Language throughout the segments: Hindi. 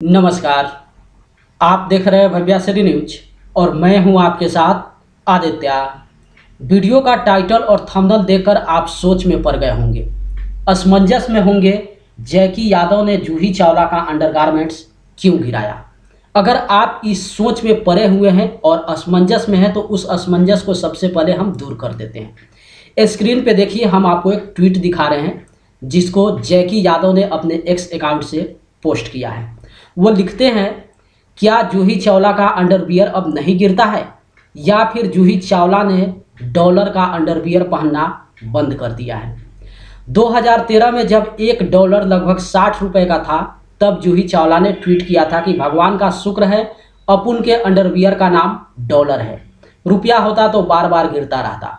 नमस्कार। आप देख रहे हैं भव्या सिटी न्यूज और मैं हूं आपके साथ आदित्य। वीडियो का टाइटल और थंबनेल देखकर आप सोच में पड़ गए होंगे, असमंजस में होंगे। जैकी यादव ने जूही चावला का अंडरगारमेंट्स क्यों गिराया? अगर आप इस सोच में पड़े हुए हैं और असमंजस में हैं तो उस असमंजस को सबसे पहले हम दूर कर देते हैं। स्क्रीन पे देखिए, हम आपको एक ट्वीट दिखा रहे हैं जिसको जैकी यादव ने अपने एक्स अकाउंट से पोस्ट किया है। वो लिखते हैं, क्या जूही चावला का अंडरवियर अब नहीं गिरता है, या फिर जूही चावला ने डॉलर का अंडरवियर पहनना बंद कर दिया है। 2013 में जब $1 लगभग 60 रुपये का था, तब जूही चावला ने ट्वीट किया था कि भगवान का शुक्र है अपुन के अंडरवियर का नाम डॉलर है, रुपया होता तो बार बार गिरता रहता।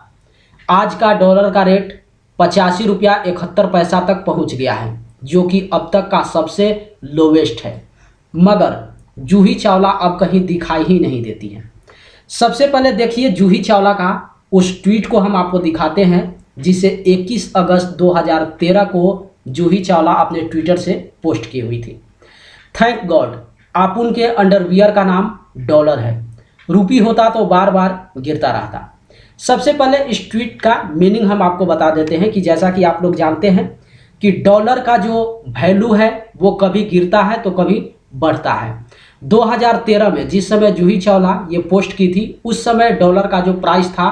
आज का डॉलर का रेट 85 रुपया 71 पैसा तक पहुंच गया है, जो कि अब तक का सबसे लोवेस्ट है। मगर जूही चावला अब कहीं दिखाई ही नहीं देती है। सबसे पहले देखिए जूही चावला का उस ट्वीट को हम आपको दिखाते हैं जिसे 21 अगस्त 2013 को जूही चावला अपने ट्विटर से पोस्ट की हुई थी। थैंक गॉड अपुन के अंडरवियर का नाम डॉलर है, रुपी होता तो बार बार गिरता रहता। सबसे पहले इस ट्वीट का मीनिंग हम आपको बता देते हैं कि जैसा कि आप लोग जानते हैं कि डॉलर का जो वैल्यू है वो कभी गिरता है तो कभी बढ़ता है। 2013 में जिस समय जूही चावला ये पोस्ट की थी, उस समय डॉलर का जो प्राइस था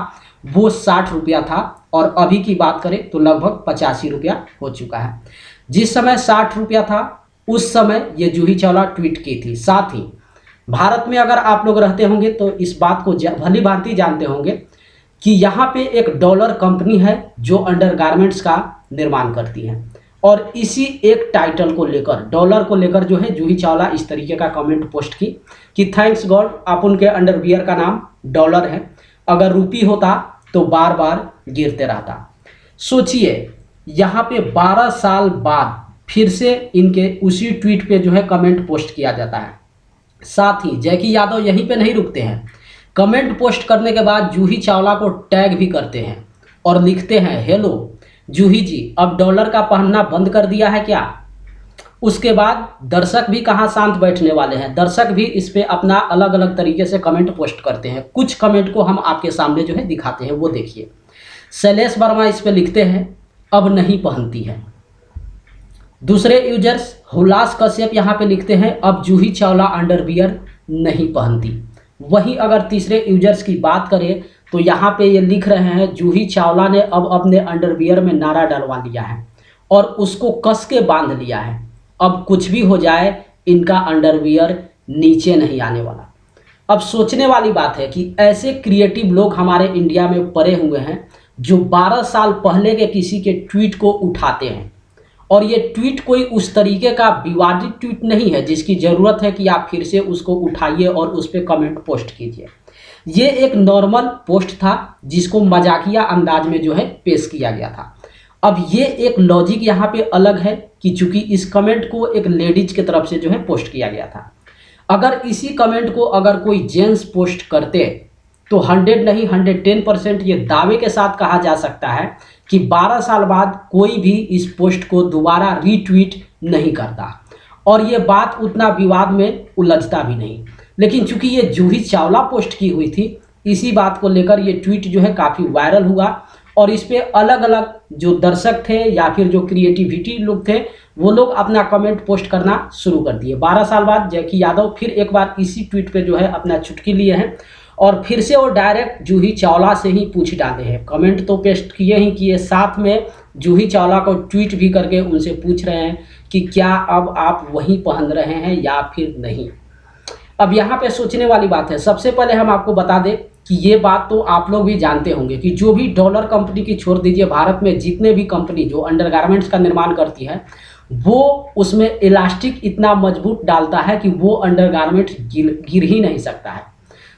वो 60 रुपया था और अभी की बात करें तो लगभग 85 रुपया हो चुका है। जिस समय 60 रुपया था उस समय ये जूही चावला ट्वीट की थी। साथ ही भारत में अगर आप लोग रहते होंगे तो इस बात को भली भांति जानते होंगे कि यहाँ पे एक डॉलर कंपनी है जो अंडरगारमेंट्स का निर्माण करती है, और इसी एक टाइटल को लेकर, डॉलर को लेकर जो है जूही चावला इस तरीके का कमेंट पोस्ट की कि थैंक्स गॉड अपुन के अंडरवियर का नाम डॉलर है, अगर रुपी होता तो बार बार गिरते रहता। सोचिए यहाँ पे 12 साल बाद फिर से इनके उसी ट्वीट पे जो है कमेंट पोस्ट किया जाता है। साथ ही जैकी यादव यहीं पे नहीं रुकते हैं, कमेंट पोस्ट करने के बाद जूही चावला को टैग भी करते हैं और लिखते हैं, हेलो जूही जी, अब डॉलर का पहनना बंद कर दिया है क्या? उसके बाद दर्शक भी कहाँ शांत बैठने वाले हैं, दर्शक भी इस पे अपना अलग अलग तरीके से कमेंट पोस्ट करते हैं। कुछ कमेंट को हम आपके सामने जो है दिखाते हैं, वो देखिए। शैलेश वर्मा इस पे लिखते हैं, अब नहीं पहनती है। दूसरे यूजर्स हुलास कश्यप यहाँ पे लिखते हैं, अब जूही चावला अंडरवियर नहीं पहनती। वहीं अगर तीसरे यूजर्स की बात करें तो यहाँ पे ये लिख रहे हैं, जूही चावला ने अब अपने अंडरवियर में नारा डलवा लिया है और उसको कस के बांध लिया है। अब कुछ भी हो जाए इनका अंडरवियर नीचे नहीं आने वाला। अब सोचने वाली बात है कि ऐसे क्रिएटिव लोग हमारे इंडिया में पड़े हुए हैं जो 12 साल पहले के किसी के ट्वीट को उठाते हैं, और ये ट्वीट कोई उस तरीके का विवादित ट्वीट नहीं है जिसकी ज़रूरत है कि आप फिर से उसको उठाइए और उस पर कमेंट पोस्ट कीजिए। ये एक नॉर्मल पोस्ट था जिसको मजाकिया अंदाज में जो है पेश किया गया था। अब ये एक लॉजिक यहाँ पे अलग है कि चूंकि इस कमेंट को एक लेडीज की तरफ से जो है पोस्ट किया गया था। अगर इसी कमेंट को अगर कोई जेंट्स पोस्ट करते तो 100 नहीं 110% ये दावे के साथ कहा जा सकता है कि 12 साल बाद कोई भी इस पोस्ट को दोबारा रीट्वीट नहीं करता और ये बात उतना विवाद में उलझता भी नहीं। लेकिन चूंकि ये जूही चावला पोस्ट की हुई थी, इसी बात को लेकर ये ट्वीट जो है काफ़ी वायरल हुआ और इस पे अलग अलग जो दर्शक थे या फिर जो क्रिएटिविटी लोग थे वो लोग अपना कमेंट पोस्ट करना शुरू कर दिए। 12 साल बाद जैकी यादव फिर एक बार इसी ट्वीट पे जो है अपना चुटकी लिए हैं और फिर से वो डायरेक्ट जूही चावला से ही पूछ डाले हैं। कमेंट तो पेस्ट किए ही किए, साथ में जूही चावला को ट्वीट भी करके उनसे पूछ रहे हैं कि क्या अब आप वही पहन रहे हैं या फिर नहीं। अब यहाँ पे सोचने वाली बात है, सबसे पहले हम आपको बता दें कि ये बात तो आप लोग भी जानते होंगे कि जो भी डॉलर कंपनी की छोड़ दीजिए, भारत में जितने भी कंपनी जो अंडरगारमेंट्स का निर्माण करती है वो उसमें इलास्टिक इतना मजबूत डालता है कि वो अंडरगारमेंट गिर ही नहीं सकता है।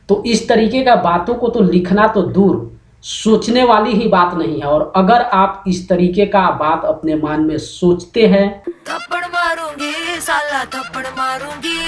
तो इस तरीके का बातों को तो लिखना तो दूर, सोचने वाली ही बात नहीं है। और अगर आप इस तरीके का बात अपने मन में सोचते हैं, थप्पड़ मारूंगी साला थप्पड़ मारूंगी।